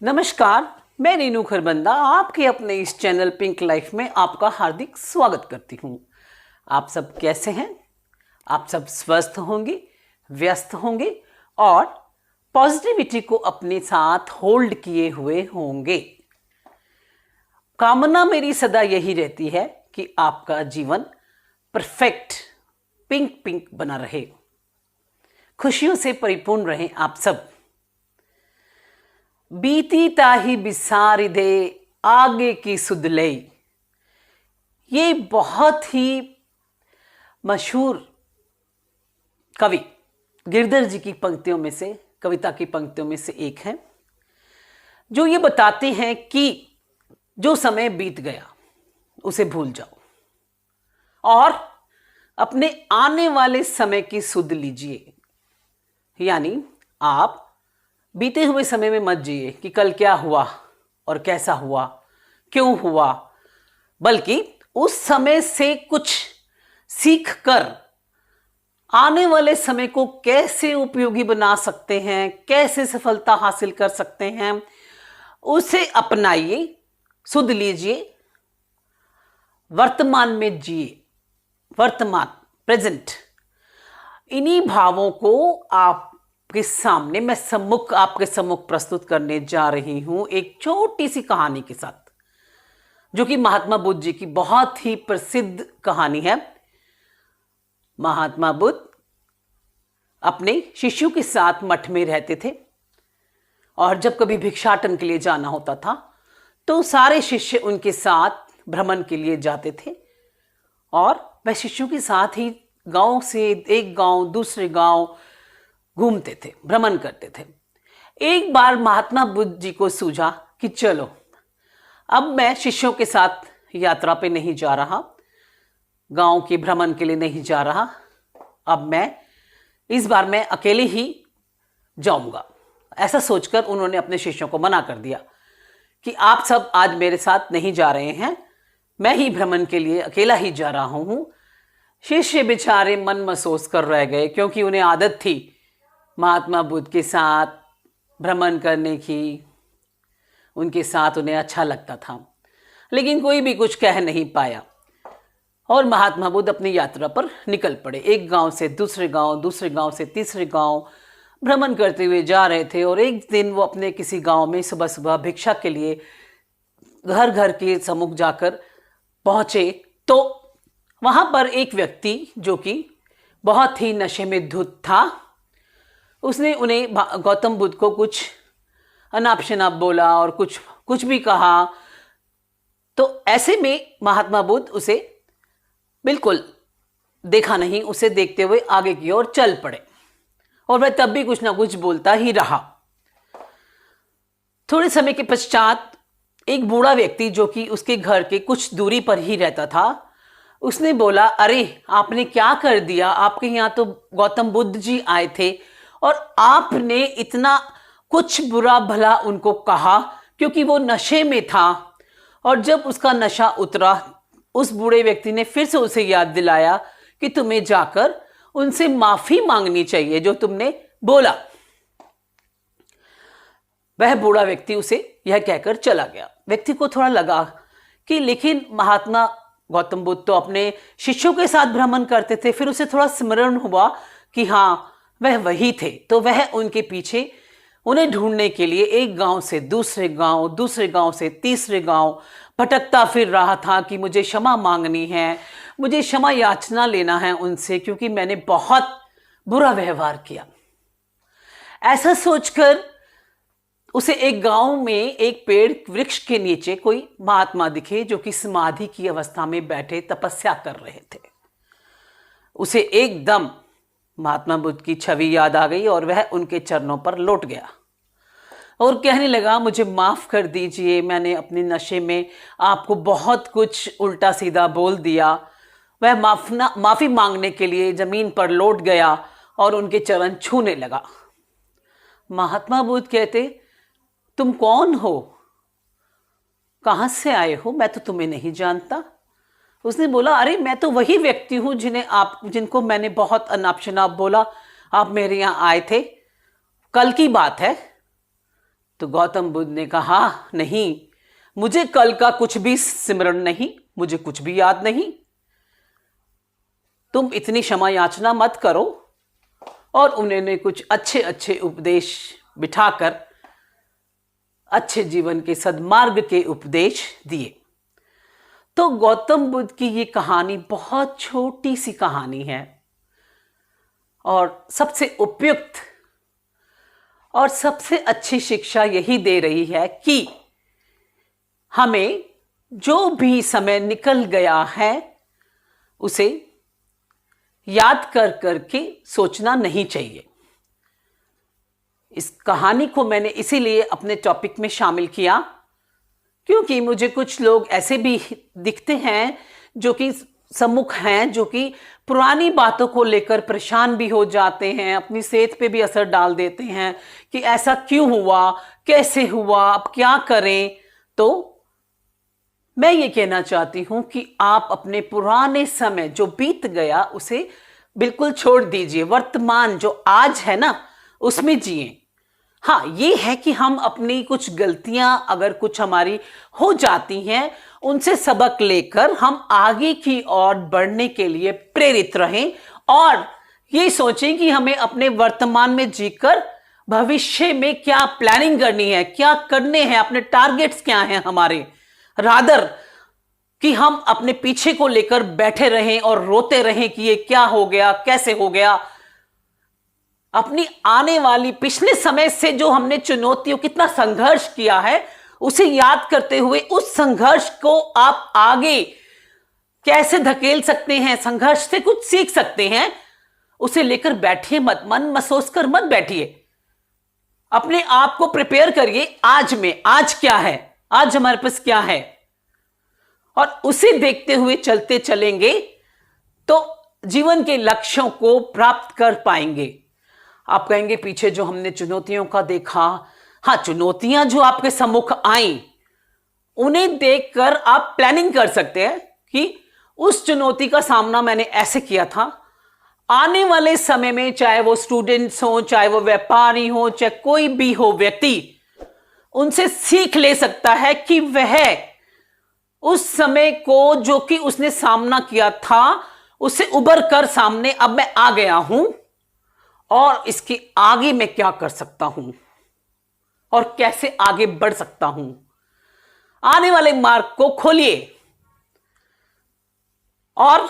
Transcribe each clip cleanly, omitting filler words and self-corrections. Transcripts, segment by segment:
नमस्कार, मैं नीनू खरबंदा आपके अपने इस चैनल पिंक लाइफ में आपका हार्दिक स्वागत करती हूँ। आप सब कैसे हैं? आप सब स्वस्थ होंगे, व्यस्त होंगे और पॉजिटिविटी को अपने साथ होल्ड किए हुए होंगे। कामना मेरी सदा यही रहती है कि आपका जीवन परफेक्ट पिंक पिंक बना रहे, खुशियों से परिपूर्ण रहें आप सब। बीती ताही बिसारी दे आगे की सुध ले, ये बहुत ही मशहूर कवि गिरधर जी की पंक्तियों में से, कविता की पंक्तियों में से एक है, जो ये बताते हैं कि जो समय बीत गया उसे भूल जाओ और अपने आने वाले समय की सुध लीजिए। यानी आप बीते हुए समय में मत जिए कि कल क्या हुआ और कैसा हुआ, क्यों हुआ, बल्कि उस समय से कुछ सीख कर आने वाले समय को कैसे उपयोगी बना सकते हैं, कैसे सफलता हासिल कर सकते हैं, उसे अपनाइए, सुध लीजिए, वर्तमान में जिए, वर्तमान प्रेजेंट। इन्हीं भावों को आपके सामने मैं आपके सम्मुख प्रस्तुत करने जा रही हूं एक छोटी सी कहानी के साथ, जो कि महात्मा बुद्ध जी की बहुत ही प्रसिद्ध कहानी है। महात्मा बुद्ध अपने शिष्यों के साथ मठ में रहते थे और जब कभी भिक्षाटन के लिए जाना होता था तो सारे शिष्य उनके साथ भ्रमण के लिए जाते थे और वह शिष्यों के साथ ही गांव से एक गांव दूसरे गांव घूमते थे, भ्रमण करते थे। एक बार महात्मा बुद्ध जी को सूझा कि चलो अब मैं शिष्यों के साथ यात्रा पे नहीं जा रहा, गांव के भ्रमण के लिए नहीं जा रहा, अब इस बार मैं अकेले ही जाऊंगा। ऐसा सोचकर उन्होंने अपने शिष्यों को मना कर दिया कि आप सब आज मेरे साथ नहीं जा रहे हैं, मैं ही भ्रमण के लिए अकेला ही जा रहा हूं। शिष्य बेचारे मन महसूस कर रह गए, क्योंकि उन्हें आदत थी महात्मा बुद्ध के साथ भ्रमण करने की, उनके साथ उन्हें अच्छा लगता था, लेकिन कोई भी कुछ कह नहीं पाया और महात्मा बुद्ध अपनी यात्रा पर निकल पड़े। एक गांव से दूसरे गांव, दूसरे गांव से तीसरे गांव भ्रमण करते हुए जा रहे थे। और एक दिन वो अपने किसी गांव में सुबह सुबह भिक्षा के लिए घर घर के सम्मुख जाकर पहुंचे तो वहां पर एक व्यक्ति जो कि बहुत ही नशे में धुत था, उसने उन्हें गौतम बुद्ध को कुछ अनाप शनाप बोला और कुछ भी कहा। तो ऐसे में महात्मा बुद्ध उसे बिल्कुल देखा नहीं, उसे देखते हुए आगे की ओर चल पड़े और वह तब भी कुछ ना कुछ बोलता ही रहा। थोड़े समय के पश्चात एक बूढ़ा व्यक्ति जो कि उसके घर के कुछ दूरी पर ही रहता था, उसने बोला, अरे आपने क्या कर दिया, आपके यहाँ तो गौतम बुद्ध जी आए थे और आपने इतना कुछ बुरा भला उनको कहा, क्योंकि वो नशे में था। और जब उसका नशा उतरा, उस बूढ़े व्यक्ति ने फिर से उसे याद दिलाया कि तुम्हें जाकर उनसे माफी मांगनी चाहिए जो तुमने बोला। वह बूढ़ा व्यक्ति उसे यह कहकर चला गया। व्यक्ति को थोड़ा लगा कि लेकिन महात्मा गौतम बुद्ध तो अपने शिष्यों के साथ भ्रमण करते थे। फिर उसे थोड़ा स्मरण हुआ कि हाँ, वह वही थे। तो वह उनके पीछे उन्हें ढूंढने के लिए एक गांव से दूसरे गांव, दूसरे गांव से तीसरे गांव भटकता फिर रहा था कि मुझे क्षमा मांगनी है, मुझे क्षमा याचना लेना है उनसे, क्योंकि मैंने बहुत बुरा व्यवहार किया। ऐसा सोचकर उसे एक गांव में एक पेड़ वृक्ष के नीचे कोई महात्मा दिखे जो कि समाधि की अवस्था में बैठे तपस्या कर रहे थे। उसे एकदम महात्मा बुद्ध की छवि याद आ गई और वह उनके चरणों पर लौट गया और कहने लगा, मुझे माफ कर दीजिए, मैंने अपने नशे में आपको बहुत कुछ उल्टा सीधा बोल दिया। वह माफी मांगने के लिए जमीन पर लौट गया और उनके चरण छूने लगा। महात्मा बुद्ध कहते, तुम कौन हो, कहां से आए हो, मैं तो तुम्हें नहीं जानता। उसने बोला, अरे मैं तो वही व्यक्ति हूं जिनको मैंने बहुत अनाप शनाप बोला। आप मेरे यहां आए थे, कल की बात है। तो गौतम बुद्ध ने कहा, नहीं, मुझे कल का कुछ भी स्मरण नहीं, मुझे कुछ भी याद नहीं। तुम इतनी क्षमा याचना मत करो। और उन्होंने कुछ अच्छे अच्छे उपदेश बिठाकर अच्छे जीवन के सद्मार्ग के उपदेश दिए। तो गौतम बुद्ध की ये कहानी बहुत छोटी सी कहानी है और सबसे उपयुक्त और सबसे अच्छी शिक्षा यही दे रही है कि हमें जो भी समय निकल गया है उसे याद कर करके सोचना नहीं चाहिए। इस कहानी को मैंने इसीलिए अपने टॉपिक में शामिल किया क्योंकि मुझे कुछ लोग ऐसे भी दिखते हैं जो कि सम्मुख हैं, जो कि पुरानी बातों को लेकर परेशान भी हो जाते हैं, अपनी सेहत पे भी असर डाल देते हैं कि ऐसा क्यों हुआ, कैसे हुआ, अब क्या करें। तो मैं ये कहना चाहती हूं कि आप अपने पुराने समय जो बीत गया उसे बिल्कुल छोड़ दीजिए। वर्तमान जो आज है ना उसमें जिए। हाँ, ये है कि हम अपनी कुछ गलतियां अगर कुछ हमारी हो जाती हैं उनसे सबक लेकर हम आगे की ओर बढ़ने के लिए प्रेरित रहें और ये सोचें कि हमें अपने वर्तमान में जीकर भविष्य में क्या प्लानिंग करनी है, क्या करने हैं, अपने टारगेट्स क्या हैं हमारे, रादर कि हम अपने पीछे को लेकर बैठे रहें और रोते रहें कि ये क्या हो गया, कैसे हो गया। अपनी आने वाली पिछले समय से जो हमने चुनौतियों कितना संघर्ष किया है उसे याद करते हुए उस संघर्ष को आप आगे कैसे धकेल सकते हैं, संघर्ष से कुछ सीख सकते हैं, उसे लेकर बैठिए मत, मन महसूस कर मत बैठिए। अपने आप को प्रिपेयर करिए आज में, आज क्या है, आज हमारे पास क्या है, और उसे देखते हुए चलते चलेंगे तो जीवन के लक्ष्यों को प्राप्त कर पाएंगे। आप कहेंगे पीछे जो हमने चुनौतियों का देखा, हाँ, चुनौतियां जो आपके सम्मुख आई उन्हें देखकर आप प्लानिंग कर सकते हैं कि उस चुनौती का सामना मैंने ऐसे किया था। आने वाले समय में चाहे वो स्टूडेंट्स हो, चाहे वो व्यापारी हो, चाहे कोई भी हो व्यक्ति, उनसे सीख ले सकता है कि वह उस समय को जो कि उसने सामना किया था उससे उबर कर सामने अब मैं आ गया हूं और इसके आगे मैं क्या कर सकता हूं और कैसे आगे बढ़ सकता हूं। आने वाले मार्ग को खोलिए और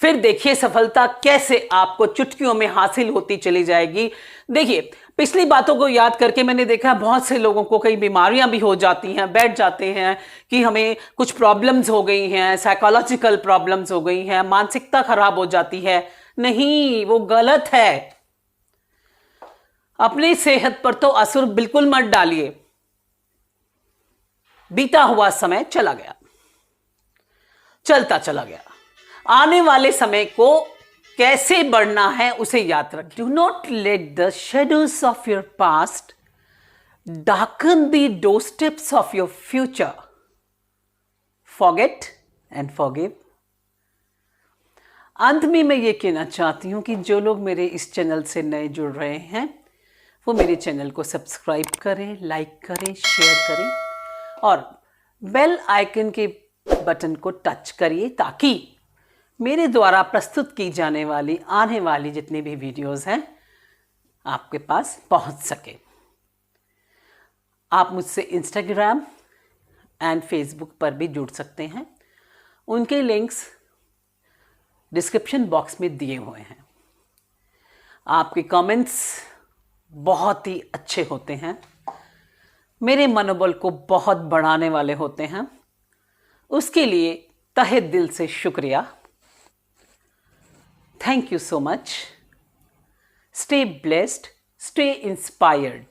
फिर देखिए सफलता कैसे आपको चुटकियों में हासिल होती चली जाएगी। देखिए, पिछली बातों को याद करके मैंने देखा बहुत से लोगों को कई बीमारियां भी हो जाती हैं, बैठ जाते हैं कि हमें कुछ प्रॉब्लम्स हो गई हैं, साइकोलॉजिकल प्रॉब्लम्स हो गई हैं, मानसिकता खराब हो जाती है। नहीं, वो गलत है। अपनी सेहत पर तो असर बिल्कुल मत डालिए। बीता हुआ समय चला गया, चलता चला गया। आने वाले समय को कैसे बढ़ना है उसे याद रखें। Do not let the shadows of your past darken the doorsteps of your future. Forget and forgive. अंत में मैं ये कहना चाहती हूं कि जो लोग मेरे इस चैनल से नए जुड़ रहे हैं वो मेरे चैनल को सब्सक्राइब करें, लाइक करें, शेयर करें और बेल आइकन के बटन को टच करिए ताकि मेरे द्वारा प्रस्तुत की जाने वाली आने वाली जितनी भी वीडियोस हैं आपके पास पहुंच सके। आप मुझसे इंस्टाग्राम एंड फेसबुक पर भी जुड़ सकते हैं। उनके लिंक्स डिस्क्रिप्शन बॉक्स में दिए हुए हैं। आपके कमेंट्स बहुत ही अच्छे होते हैं, मेरे मनोबल को बहुत बढ़ाने वाले होते हैं। उसके लिए तहे दिल से शुक्रिया। Thank you so much. Stay blessed, stay inspired.